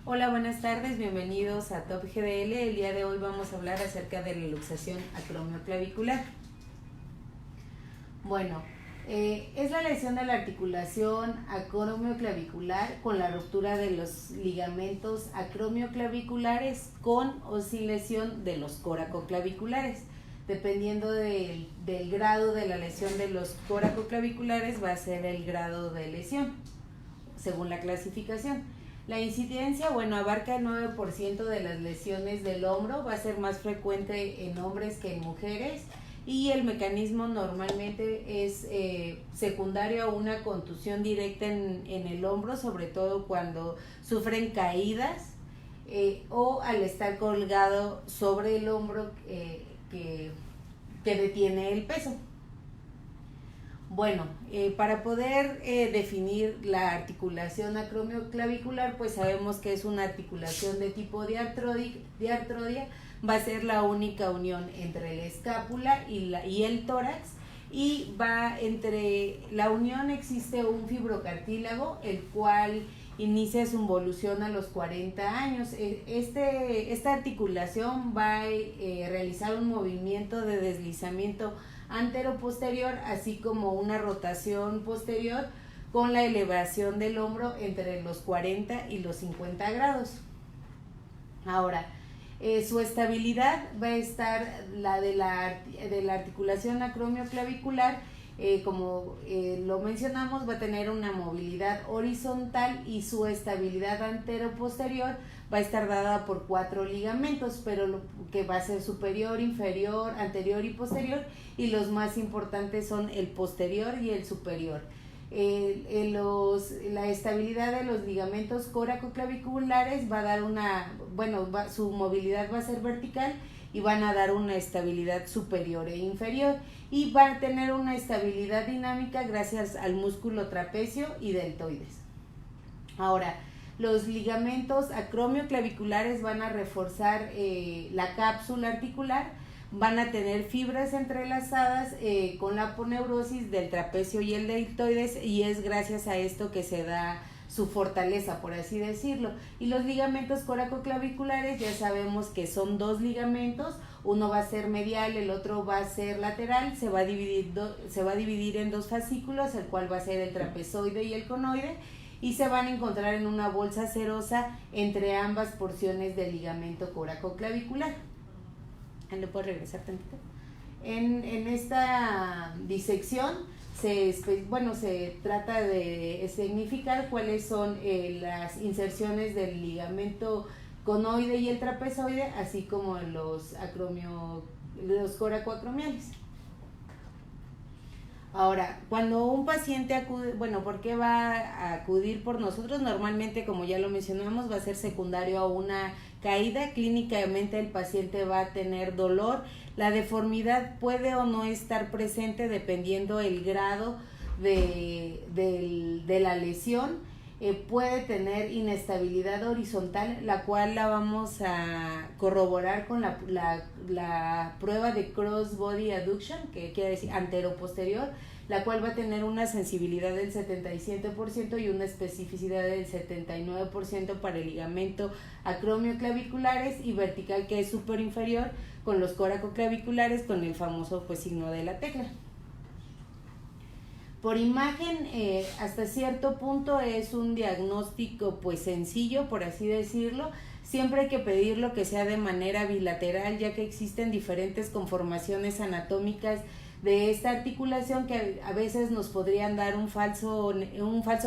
Hola, buenas tardes, bienvenidos a Top GDL. El día de hoy vamos a hablar acerca de la luxación acromioclavicular. Bueno, es la lesión de la articulación acromioclavicular con la ruptura de los ligamentos acromioclaviculares con o sin lesión de los coracoclaviculares. Dependiendo del grado de la lesión de los coracoclaviculares va a ser el grado de lesión, según la clasificación. La incidencia, abarca el 9% de las lesiones del hombro, va a ser más frecuente en hombres que en mujeres y el mecanismo normalmente es secundario a una contusión directa en el hombro, sobre todo cuando sufren caídas o al estar colgado sobre el hombro que detiene el peso. Bueno, para poder definir la articulación acromioclavicular, pues sabemos que es una articulación de tipo diartrodia, va a ser la única unión entre la escápula y el tórax, y va entre la unión existe un fibrocartílago, el cual inicia su involución a los 40 años. Esta articulación va a realizar un movimiento de deslizamiento antero-posterior, así como una rotación posterior con la elevación del hombro entre los 40 y los 50 grados. Ahora, su estabilidad va a estar la de la articulación acromioclavicular, como lo mencionamos, va a tener una movilidad horizontal y su estabilidad antero-posterior va a estar dada por 4 ligamentos, pero que va a ser superior, inferior, anterior y posterior, y los más importantes son el posterior y el superior. La estabilidad de los ligamentos coracoclaviculares va a dar su movilidad va a ser vertical y van a dar una estabilidad superior e inferior, y van a tener una estabilidad dinámica gracias al músculo trapecio y deltoides. Ahora, los ligamentos acromioclaviculares van a reforzar la cápsula articular, van a tener fibras entrelazadas con la aponeurosis del trapecio y el deltoides, y es gracias a esto que se da su fortaleza, por así decirlo. Y los ligamentos coracoclaviculares ya sabemos que son 2 ligamentos, uno va a ser medial, el otro va a ser lateral, se va a dividir en 2 fascículos, el cual va a ser el trapezoide y el conoide, y se van a encontrar en una bolsa serosa entre ambas porciones del ligamento coracoclavicular. ¿Le puedo regresar tantito? En esta disección se trata de significar cuáles son las inserciones del ligamento conoide y el trapezoide, así como los coracoacromiales. Ahora, cuando un paciente acude, ¿por qué va a acudir por nosotros? Normalmente, como ya lo mencionamos, va a ser secundario a una caída. Clínicamente el paciente va a tener dolor. La deformidad puede o no estar presente dependiendo el grado de la lesión. Puede tener inestabilidad horizontal, la cual la vamos a corroborar con la prueba de cross body adduction, que quiere decir antero-posterior, la cual va a tener una sensibilidad del 77% y una especificidad del 79% para el ligamento acromioclaviculares, y vertical, que es súper inferior, con los coracoclaviculares, con el famoso signo de la tecla. Por imagen, hasta cierto punto es un diagnóstico sencillo, por así decirlo. Siempre hay que pedirlo que sea de manera bilateral, ya que existen diferentes conformaciones anatómicas de esta articulación que a veces nos podrían dar un falso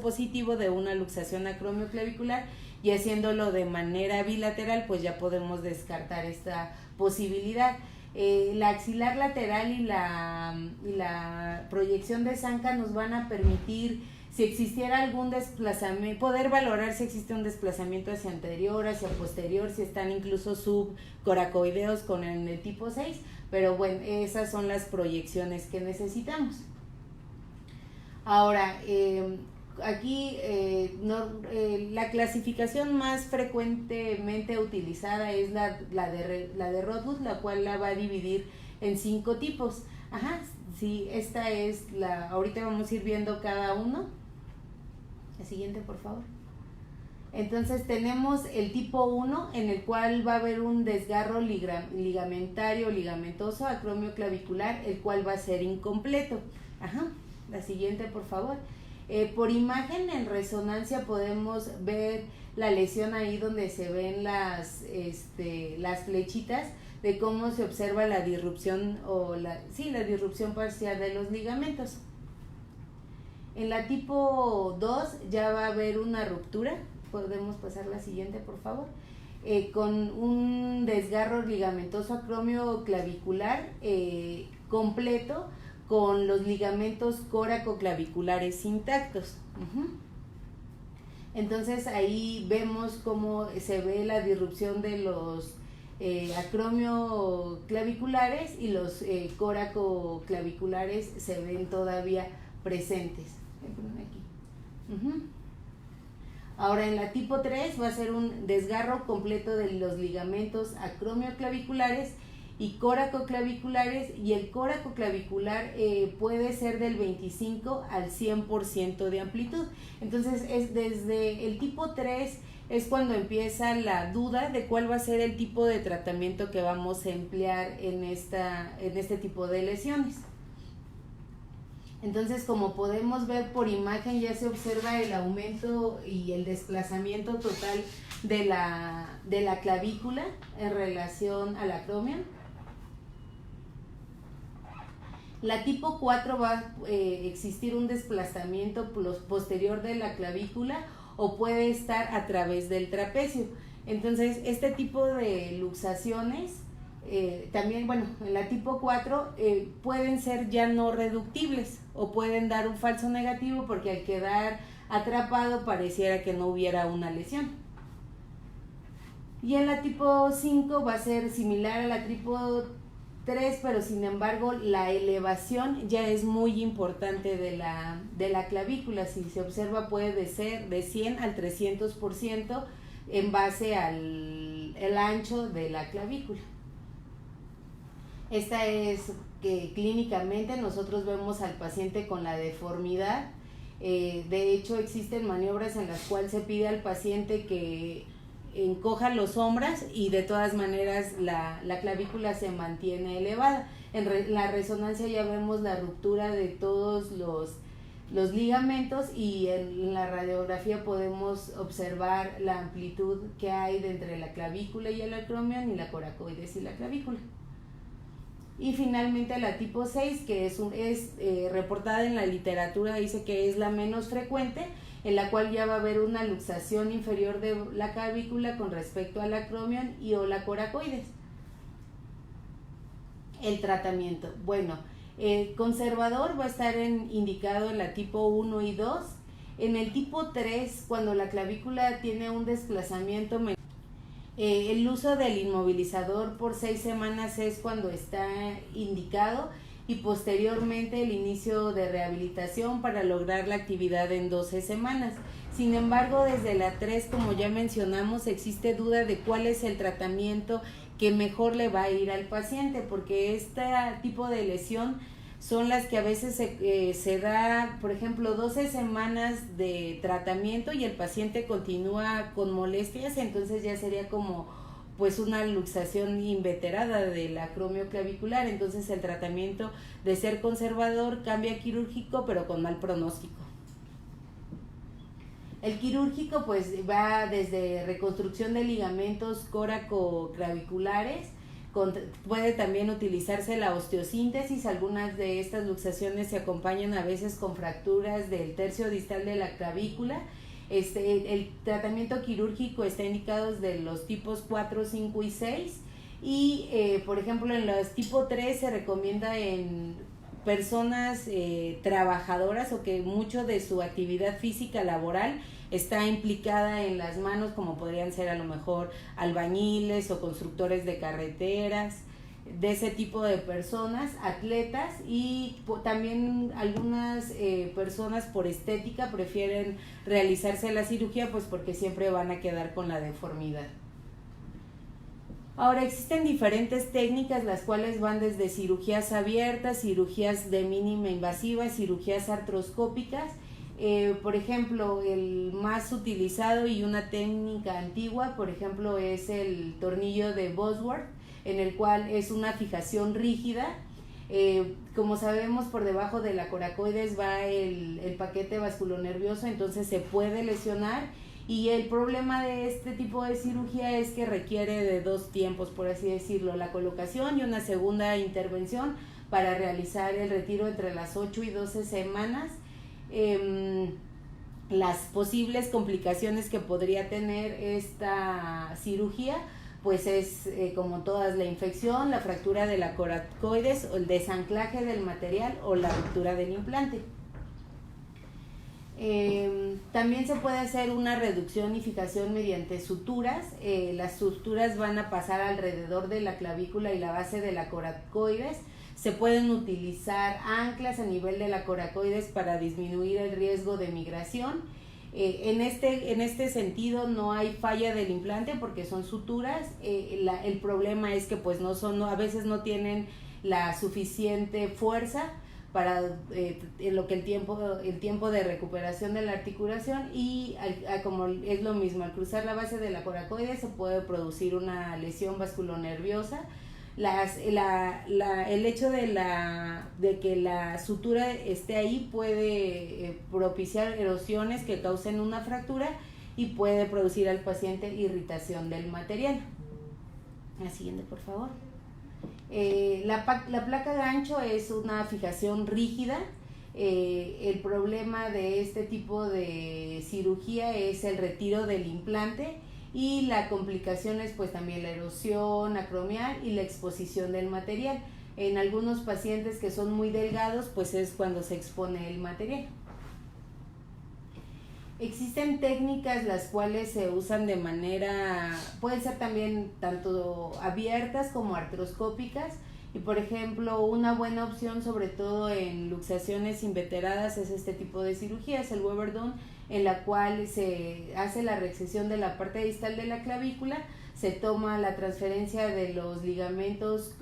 positivo de una luxación acromioclavicular, y haciéndolo de manera bilateral pues ya podemos descartar esta posibilidad. La axilar lateral y la proyección de zanca nos van a permitir, si existiera algún desplazamiento, poder valorar si existe un desplazamiento hacia anterior, hacia posterior, si están incluso subcoracoideos con el tipo 6, pero bueno, esas son las proyecciones que necesitamos. Ahora, aquí la clasificación más frecuentemente utilizada es la de Rodwood, la cual la va a dividir en 5 tipos. Sí, esta es ahorita vamos a ir viendo cada uno. La siguiente, por favor. Entonces tenemos el tipo 1 en el cual va a haber un desgarro ligamentario, ligamentoso, acromioclavicular, el cual va a ser incompleto. Ajá, la siguiente por favor. Por imagen en resonancia podemos ver la lesión ahí donde se ven las flechitas de cómo se observa la disrupción la disrupción parcial de los ligamentos. En la tipo 2 ya va a haber una ruptura. Podemos pasar la siguiente por favor, con un desgarro ligamentoso acromioclavicular completo con los ligamentos córacoclaviculares intactos. Entonces ahí vemos cómo se ve la disrupción de los acromioclaviculares y los coracoclaviculares se ven todavía presentes. Aquí. Ahora en la tipo 3 va a ser un desgarro completo de los ligamentos acromioclaviculares y coracoclaviculares, y el coracoclavicular puede ser del 25 al 100% de amplitud. Entonces es desde el tipo 3 es cuando empieza la duda de cuál va a ser el tipo de tratamiento que vamos a emplear en este tipo de lesiones. Entonces, como podemos ver por imagen, ya se observa el aumento y el desplazamiento total de la clavícula en relación al acromio. La tipo 4 va a existir un desplazamiento posterior de la clavícula o puede estar a través del trapecio. Entonces, este tipo de luxaciones también, bueno, en la tipo 4 pueden ser ya no reductibles o pueden dar un falso negativo porque al quedar atrapado pareciera que no hubiera una lesión. Y en la tipo 5 va a ser similar a la tipo 3, pero sin embargo la elevación ya es muy importante de la clavícula. Si se observa puede ser de 100 al 300% en base al ancho de la clavícula. Esta es que clínicamente nosotros vemos al paciente con la deformidad. De hecho existen maniobras en las cuales se pide al paciente que encoja los hombros y de todas maneras la clavícula se mantiene elevada. En la resonancia ya vemos la ruptura de todos los ligamentos y en la radiografía podemos observar la amplitud que hay de entre la clavícula y el acromion y la coracoides y la clavícula. Y finalmente la tipo 6, que es reportada en la literatura, dice que es la menos frecuente, en la cual ya va a haber una luxación inferior de la clavícula con respecto al acromion y o la coracoides. El tratamiento, bueno, conservador va a estar indicado en la tipo 1 y 2. En el tipo 3, cuando la clavícula tiene un desplazamiento menor, el uso del inmovilizador por 6 semanas es cuando está indicado, y posteriormente el inicio de rehabilitación para lograr la actividad en 12 semanas. Sin embargo, desde la 3, como ya mencionamos, existe duda de cuál es el tratamiento que mejor le va a ir al paciente, porque este tipo de lesión son las que a veces se da, por ejemplo, 12 semanas de tratamiento y el paciente continúa con molestias, entonces ya sería como pues una luxación inveterada del acromioclavicular. Entonces el tratamiento, de ser conservador, cambia a quirúrgico, pero con mal pronóstico. El quirúrgico pues va desde reconstrucción de ligamentos coracoclaviculares, puede también utilizarse la osteosíntesis. Algunas de estas luxaciones se acompañan a veces con fracturas del tercio distal de la clavícula. El tratamiento quirúrgico está indicado desde los tipos 4, 5 y 6 y por ejemplo en los tipo 3 se recomienda en personas trabajadoras o que mucho de su actividad física laboral está implicada en las manos, como podrían ser a lo mejor albañiles o constructores de carreteras, de ese tipo de personas, atletas, y también algunas personas por estética prefieren realizarse la cirugía pues porque siempre van a quedar con la deformidad. Ahora existen diferentes técnicas, las cuales van desde cirugías abiertas, cirugías de mínima invasiva, cirugías artroscópicas. Por ejemplo, el más utilizado y una técnica antigua, por ejemplo, es el tornillo de Bosworth, en el cual es una fijación rígida. Como sabemos, por debajo de la coracoides va el paquete vasculonervioso, entonces se puede lesionar, y el problema de este tipo de cirugía es que requiere de 2 tiempos, por así decirlo, la colocación y una segunda intervención para realizar el retiro entre las 8 y 12 semanas. Las posibles complicaciones que podría tener esta cirugía pues es como todas, la infección, la fractura de la coracoides, o el desanclaje del material o la ruptura del implante. También se puede hacer una reducción y fijación mediante suturas. Las suturas van a pasar alrededor de la clavícula y la base de la coracoides. Se pueden utilizar anclas a nivel de la coracoides para disminuir el riesgo de migración. En este sentido no hay falla del implante porque son suturas. El problema es que pues a veces no tienen la suficiente fuerza para lo que el tiempo de recuperación de la articulación, y como es lo mismo, al cruzar la base de la coracoides se puede producir una lesión vasculonerviosa. El hecho de que la sutura esté ahí puede propiciar erosiones que causen una fractura y puede producir al paciente irritación del material. La siguiente, por favor. La placa gancho es una fijación rígida. El problema de este tipo de cirugía es el retiro del implante, y la complicación es pues también la erosión acromial y la exposición del material. En algunos pacientes que son muy delgados pues es cuando se expone el material. Existen técnicas las cuales se usan de manera, pueden ser también tanto abiertas como artroscópicas, y por ejemplo una buena opción sobre todo en luxaciones inveteradas es este tipo de cirugías, el Weber-Dunn, en la cual se hace la reexcisión de la parte distal de la clavícula, se toma la transferencia de los ligamentos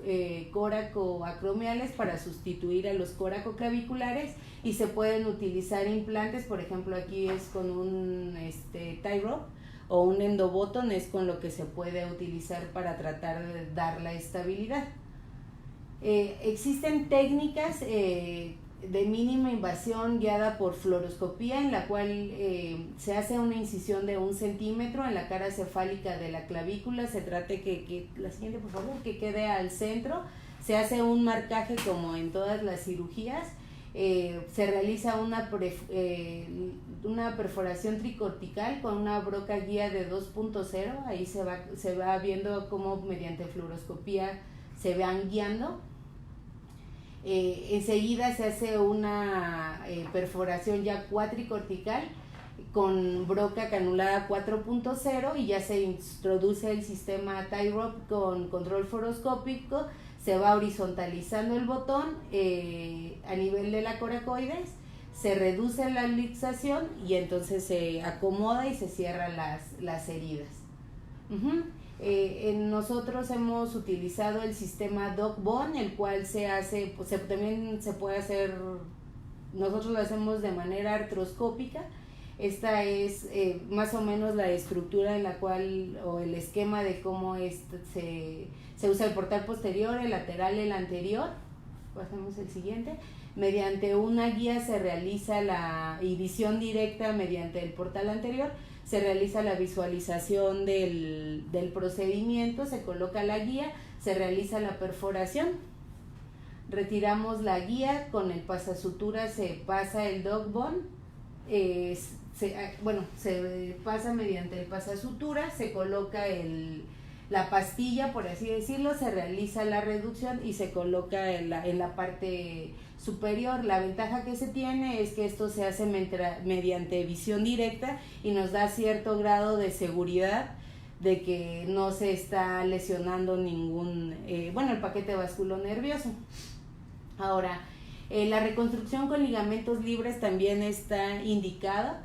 córaco-acromiales para sustituir a los córacoclaviculares, y se pueden utilizar implantes, por ejemplo aquí es con un tie rod o un endoboton, es con lo que se puede utilizar para tratar de dar la estabilidad. Existen técnicas de mínima invasión guiada por fluoroscopía, en la cual se hace una incisión de 1 centímetro en la cara cefálica de la clavícula. Se trata que la siguiente, por favor, que quede al centro. Se hace un marcaje como en todas las cirugías. Se realiza una perforación tricortical con una broca guía de 2.0. Ahí se va viendo cómo mediante fluoroscopía se van guiando. Enseguida se hace una perforación ya cuatricortical con broca canulada 4.0, y ya se introduce el sistema tie rod con control fluoroscópico. Se va horizontalizando el botón a nivel de la coracoides, se reduce la luxación y entonces se acomoda y se cierran las heridas. Nosotros hemos utilizado el sistema DocBone, el cual también se puede hacer, nosotros lo hacemos de manera artroscópica. Esta es más o menos la estructura en la cual, o el esquema de cómo se usa el portal posterior, el lateral, el anterior. Pasamos el siguiente. Mediante una guía se realiza y visión directa mediante el portal anterior. Se realiza la visualización del procedimiento, se coloca la guía, se realiza la perforación, retiramos la guía, con el pasasutura se pasa el DocBone, se pasa mediante el pasasutura, se coloca la pastilla, por así decirlo, se realiza la reducción y se coloca en la parte superior. La ventaja que se tiene es que esto se hace mediante visión directa y nos da cierto grado de seguridad de que no se está lesionando el paquete vasculonervioso. Ahora, la reconstrucción con ligamentos libres también está indicada.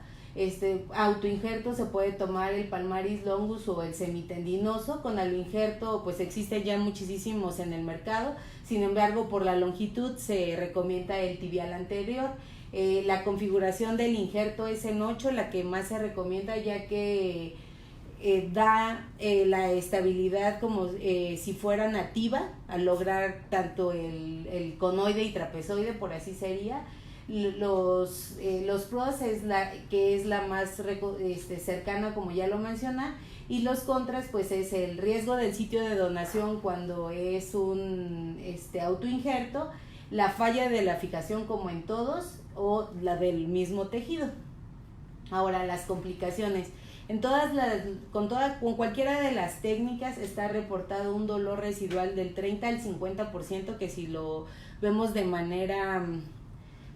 Autoinjerto se puede tomar el palmaris longus o el semitendinoso. Con aloinjerto pues existen ya muchísimos en el mercado, sin embargo por la longitud se recomienda el tibial anterior. La configuración del injerto es en 8, la que más se recomienda, ya que da la estabilidad como si fuera nativa, al lograr tanto el conoide y trapezoide, por así sería. Los pros es que es la más cercana, como ya lo menciona, y los contras pues es el riesgo del sitio de donación cuando es un autoinjerto, la falla de la fijación como en todos, o la del mismo tejido. Ahora, las complicaciones. Con cualquiera de las técnicas está reportado un dolor residual del 30 al 50%, que si lo vemos de manera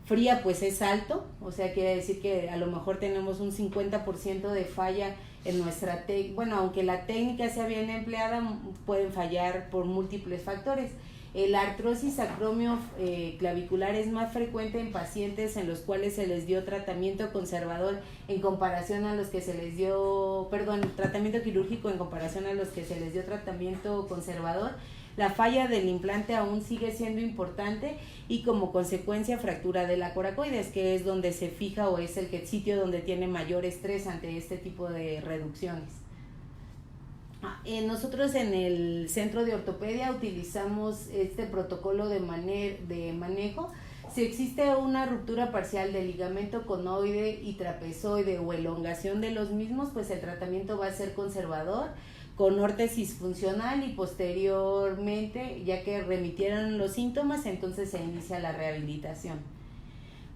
fría pues es alto, o sea, quiere decir que a lo mejor tenemos un 50% de falla en nuestra técnica. Aunque la técnica sea bien empleada, pueden fallar por múltiples factores. La artrosis acromio-clavicular es más frecuente en pacientes en los cuales se les dio tratamiento conservador en comparación a los que se les dio, tratamiento quirúrgico en comparación a los que se les dio tratamiento conservador. La falla del implante aún sigue siendo importante y como consecuencia fractura de la coracoides, que es donde se fija o es el sitio donde tiene mayor estrés ante este tipo de reducciones. Nosotros en el centro de ortopedia utilizamos este protocolo de manejo. Si existe una ruptura parcial del ligamento conoide y trapezoide o elongación de los mismos, pues el tratamiento va a ser conservador, con órtesis funcional, y posteriormente, ya que remitieron los síntomas, entonces se inicia la rehabilitación.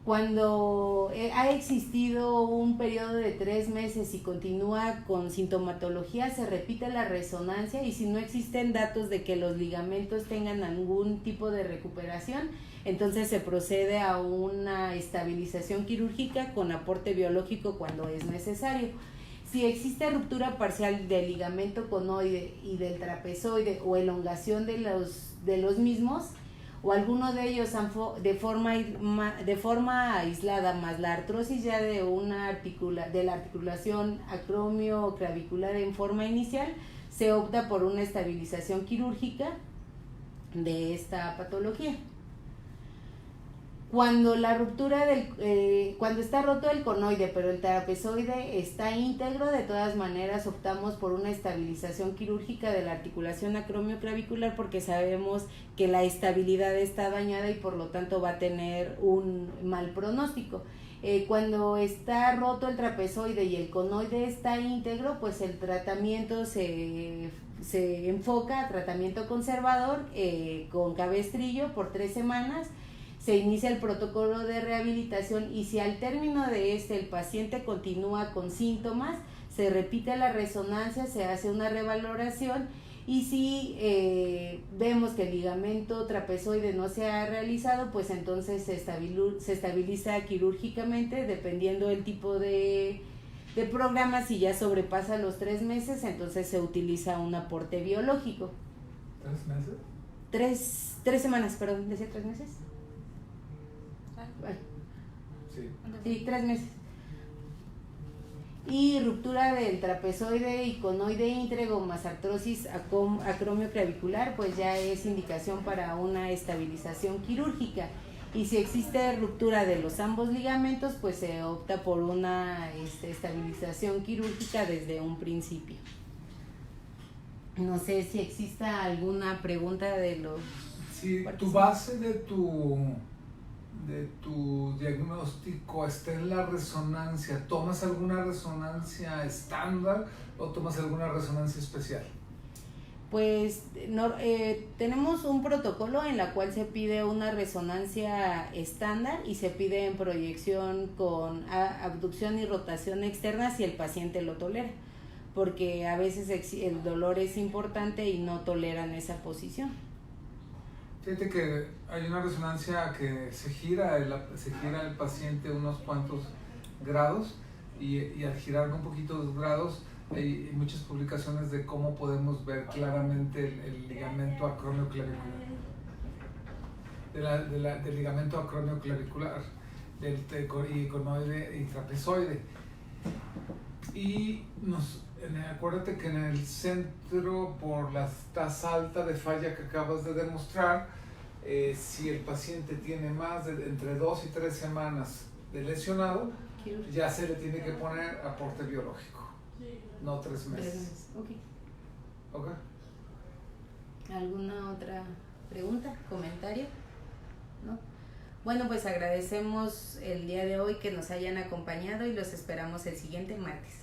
Cuando ha existido un periodo de 3 meses y continúa con sintomatología, se repite la resonancia, y si no existen datos de que los ligamentos tengan algún tipo de recuperación, entonces se procede a una estabilización quirúrgica con aporte biológico cuando es necesario. Si existe ruptura parcial del ligamento conoide y del trapezoide o elongación de los mismos, o alguno de ellos de forma aislada, más la artrosis ya de la articulación acromio-clavicular en forma inicial, se opta por una estabilización quirúrgica de esta patología. Cuando cuando está roto el conoide pero el trapezoide está íntegro, de todas maneras optamos por una estabilización quirúrgica de la articulación acromio-clavicular, porque sabemos que la estabilidad está dañada y por lo tanto va a tener un mal pronóstico. Cuando está roto el trapezoide y el conoide está íntegro, pues el tratamiento se enfoca a tratamiento conservador con cabestrillo por 3 semanas. Se inicia el protocolo de rehabilitación, y si al término de el paciente continúa con síntomas, se repite la resonancia, se hace una revaloración, y si vemos que el ligamento trapezoide no se ha realizado, pues entonces se estabiliza quirúrgicamente, dependiendo del tipo de programa. Si ya sobrepasa los 3 meses, entonces se utiliza un aporte biológico. ¿3 meses? 3 semanas, perdón, ¿decía 3 meses? Sí, 3 meses. Y ruptura del trapezoide y conoide íntegro más artrosis acromio-clavicular, pues ya es indicación para una estabilización quirúrgica. Y si existe ruptura de ambos ligamentos, pues se opta por una estabilización quirúrgica desde un principio. No sé si exista alguna pregunta de los... Sí, tu base de tu diagnóstico está en la resonancia. ¿Tomas alguna resonancia estándar o tomas alguna resonancia especial? Pues tenemos un protocolo en la cual se pide una resonancia estándar y se pide en proyección con abducción y rotación externa si el paciente lo tolera, porque a veces el dolor es importante y no toleran esa posición. Fíjate que hay una resonancia que se gira el paciente unos cuantos grados, y al girar un poquito los grados hay muchas publicaciones de cómo podemos ver claramente el ligamento acromio-clavicular, del ligamento acromio-clavicular, y conoide y trapezoide. Y acuérdate que en el centro, por la tasa alta de falla que acabas de demostrar, si el paciente tiene más de entre 2 y 3 semanas del lesionado, Quirúrgico. ya se le tiene que poner aporte biológico, no 3 3 meses. meses. Ok. ¿Ok? ¿Alguna otra pregunta, comentario? ¿No? Bueno, pues agradecemos el día de hoy que nos hayan acompañado y los esperamos el siguiente martes.